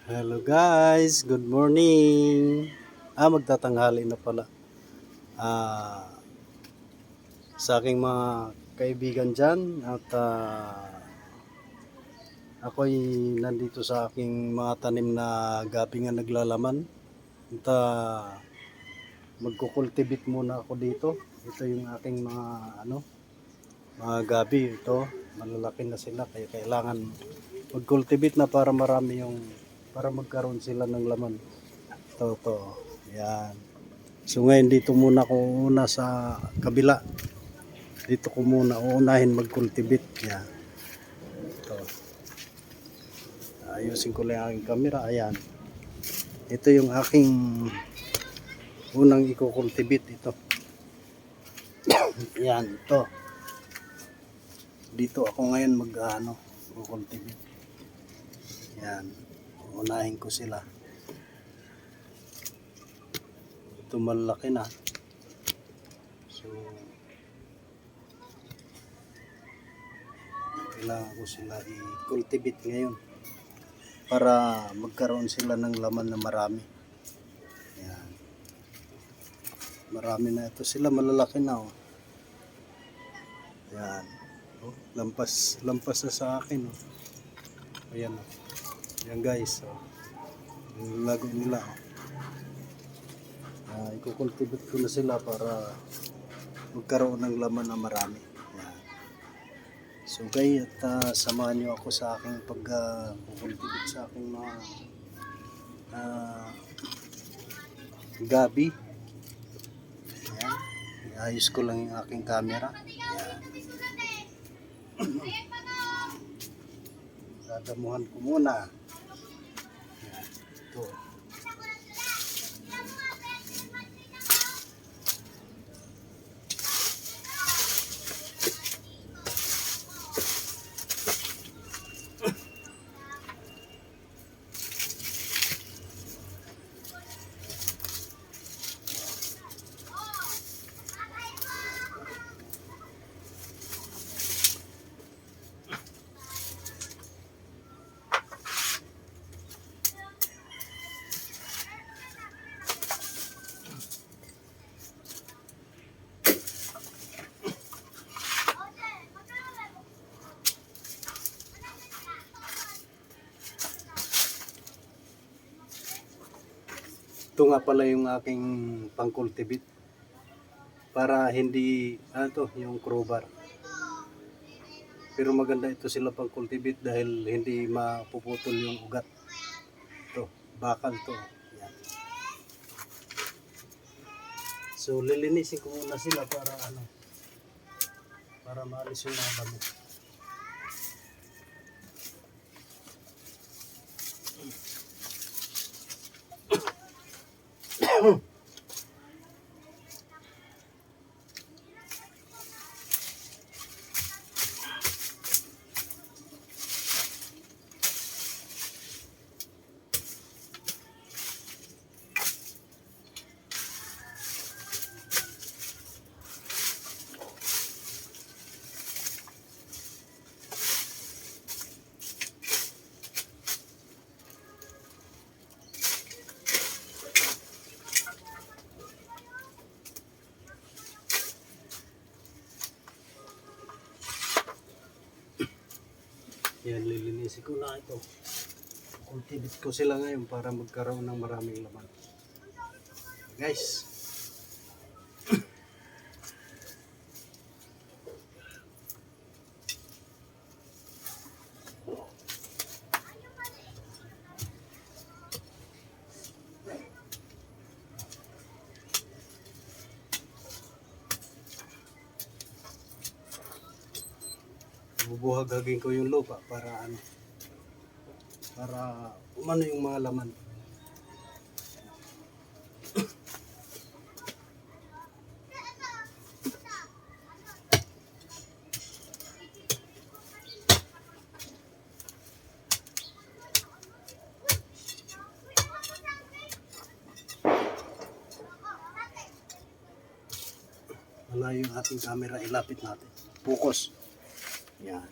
Hello guys, good morning. Magtatanghali na pala. Ah, sa aking mga kaibigan dyan at ako'y nandito sa aking mga tanim na gabi nga naglalaman. At magkukultivate muna ako dito. Ito yung aking mga gabi. Ito, malalaki na sila kaya kailangan mag-cultivate na para magkaroon sila ng laman. Ito. Yan. So ngayon dito muna ako una sa kabila. Dito ko muna uunahin mag-cultivate. Yan. Ito. Ayusin ko lang ang aking camera. Ayan. Ito yung aking unang i-cultivate ito. Yan, ito. Dito ako ngayon mag-cultivate. Yan. Uunahin ko sila. Ito malaki na. So kailangan ko sila i-cultivate ngayon para magkaroon sila ng laman na marami. Yan. Marami na ito sila, malalaki na oh. Yan. Oh, lampas na sa akin oh. Ayan oh. Yan guys oh. Yung lago nila oh. Ikukultivate ko na sila para magkaroon ng laman na marami. Yan. So guys, at samahan nyo ako sa aking pag-cultivate sa aking mga gabi. Yan. Iayos ko lang yung aking camera. Yan. Dadamuhan ko muna. Yan. Ito. Ito nga pala yung aking pang-cultivate para hindi, yung crowbar. Pero maganda ito sila pang-cultivate dahil hindi mapuputol yung ugat. Ito, bakal to. Yan. So lilinisin ko muna sila para maalis yung mga damo. Yan, lilinisin ko na ito. Cultivate ko sila ngayon para magkaroon ng maraming laman. Guys. Bubuhag-hagin ko yung lupa para umano yung mga laman. Malayo yung ating camera, ilapit natin. Focus. Yan.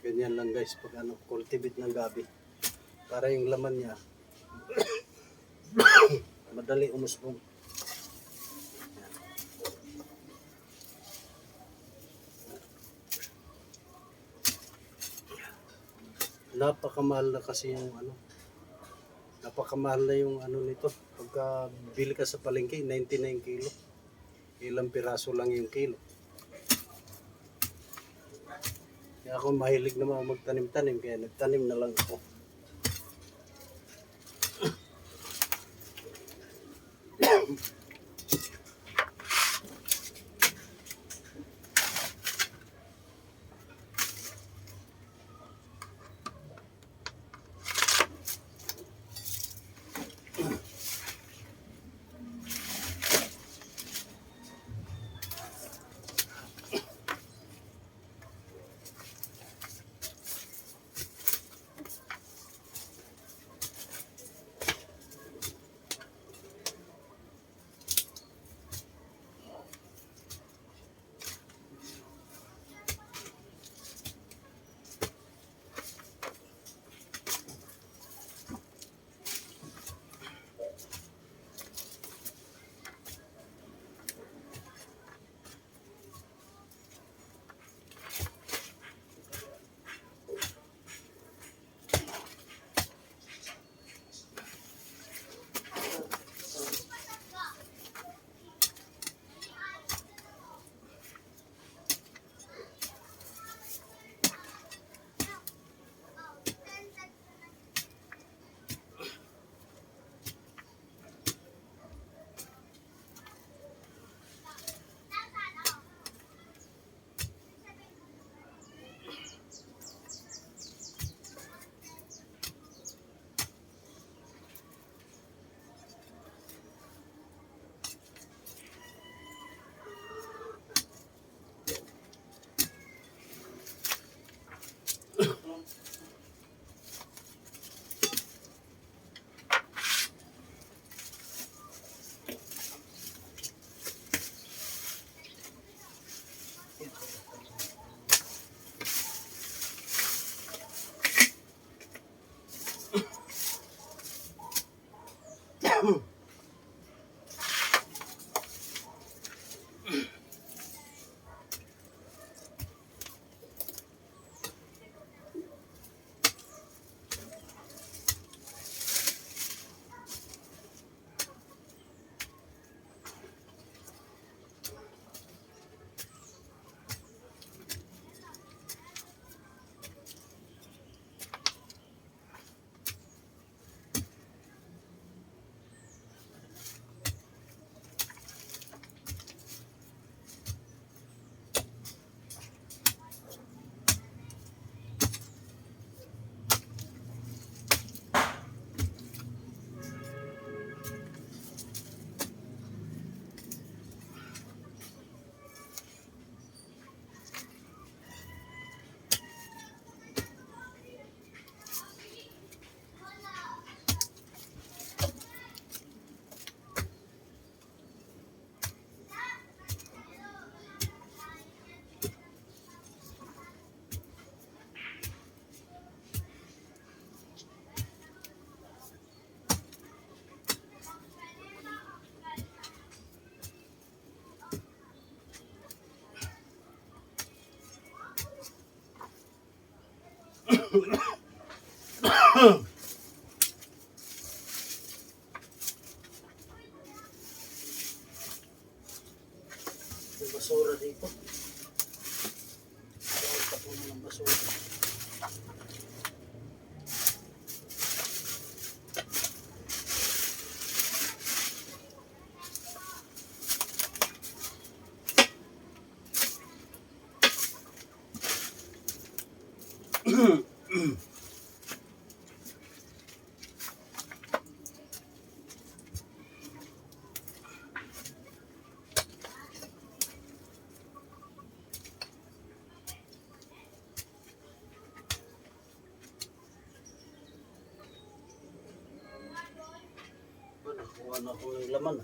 Ganyan lang guys pag ano, cultivate ng gabi. Para yung laman niya madali umusbong. Napakamahal na kasi yung ano. Napakamahal na yung ano nito. Pagka bili ka sa palengke, 99 kilo. Ilang piraso lang yung kilo. Kaya ako mahilig naman magtanim-tanim, kaya nagtanim na lang ako. May basura dito. Kaya tapunan ng basura. Nakuha na ako ng laman.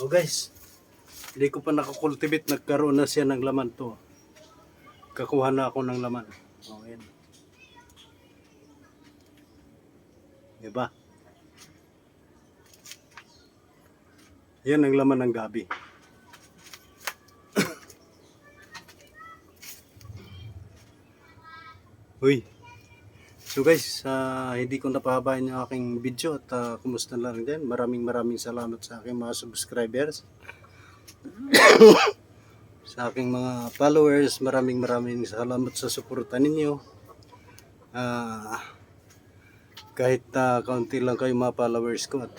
Oh guys, hindi ko pa nakakultivate, nagkaroon na siya ng laman to. Kakuha na ako ng laman. Oh, yan. Diba? Yan ang laman ng gabi. Uy. So guys, hindi ko napahabain yung aking video at kumusta lang din. Maraming salamat sa aking mga subscribers. Sa aking mga followers, maraming salamat sa suporta ninyo. Kahit kaunti lang kayo mga followers ko at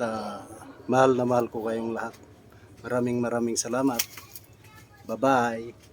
mahal na mahal ko kayong lahat. Maraming salamat. Bye-bye.